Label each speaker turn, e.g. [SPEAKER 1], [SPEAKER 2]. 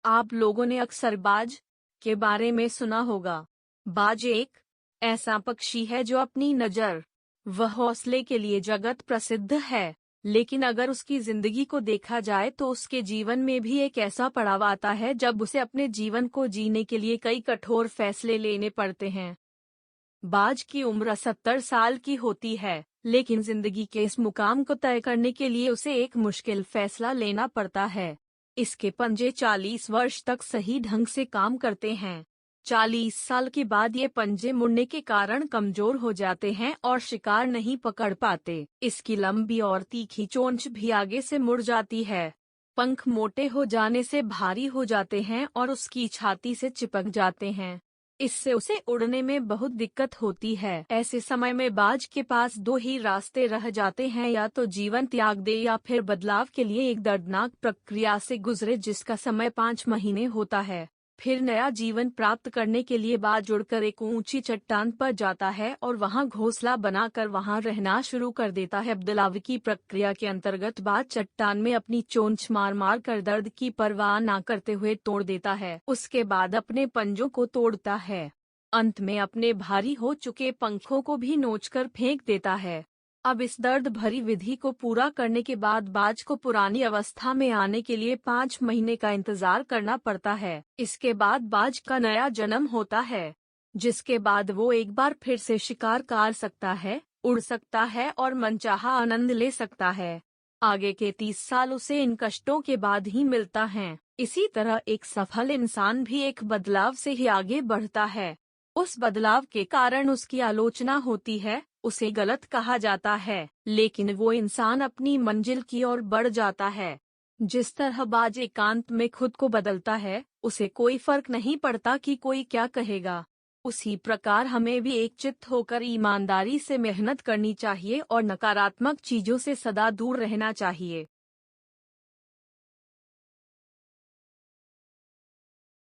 [SPEAKER 1] आप लोगों ने अक्सर बाज के बारे में सुना होगा। बाज एक ऐसा पक्षी है जो अपनी नज़र व हौसले के लिए जगत प्रसिद्ध है, लेकिन अगर उसकी जिंदगी को देखा जाए तो उसके जीवन में भी एक ऐसा पड़ाव आता है जब उसे अपने जीवन को जीने के लिए कई कठोर फैसले लेने पड़ते हैं। बाज की उम्र 70 साल की होती है, लेकिन जिंदगी के इस मुकाम को तय करने के लिए उसे एक मुश्किल फैसला लेना पड़ता है। इसके पंजे 40 वर्ष तक सही ढंग से काम करते हैं। 40 साल के बाद ये पंजे मुड़ने के कारण कमजोर हो जाते हैं और शिकार नहीं पकड़ पाते। इसकी लंबी और तीखी चोंच भी आगे से मुड़ जाती है। पंख मोटे हो जाने से भारी हो जाते हैं और उसकी छाती से चिपक जाते हैं। इससे उसे उड़ने में बहुत दिक्कत होती है। ऐसे समय में बाज के पास दो ही रास्ते रह जाते हैं, या तो जीवन त्याग दे या फिर बदलाव के लिए एक दर्दनाक प्रक्रिया से गुजरे जिसका समय 5 महीने होता है। फिर नया जीवन प्राप्त करने के लिए बाज उड़कर एक ऊंची चट्टान पर जाता है और वहां घोंसला बनाकर वहां रहना शुरू कर देता है। बदलाव की प्रक्रिया के अंतर्गत बाज चट्टान में अपनी चोंच मार मार कर दर्द की परवाह न करते हुए तोड़ देता है। उसके बाद अपने पंजों को तोड़ता है। अंत में अपने भारी हो चुके पंखों को भी नोचकर फेंक देता है। अब इस दर्द भरी विधि को पूरा करने के बाद बाज को पुरानी अवस्था में आने के लिए 5 महीने का इंतजार करना पड़ता है। इसके बाद बाज का नया जन्म होता है, जिसके बाद वो एक बार फिर से शिकार कर सकता है, उड़ सकता है और मनचाहा आनंद ले सकता है। आगे के 30 साल उसे इन कष्टों के बाद ही मिलता है। इसी तरह एक सफल इंसान भी एक बदलाव से ही आगे बढ़ता है। उस बदलाव के कारण उसकी आलोचना होती है, उसे गलत कहा जाता है, लेकिन वो इंसान अपनी मंजिल की ओर बढ़ जाता है। जिस तरह बाज एकांत में खुद को बदलता है, उसे कोई फर्क नहीं पड़ता कि कोई क्या कहेगा। उसी प्रकार हमें भी एकचित्त होकर ईमानदारी से मेहनत करनी चाहिए और नकारात्मक चीजों से सदा दूर रहना चाहिए।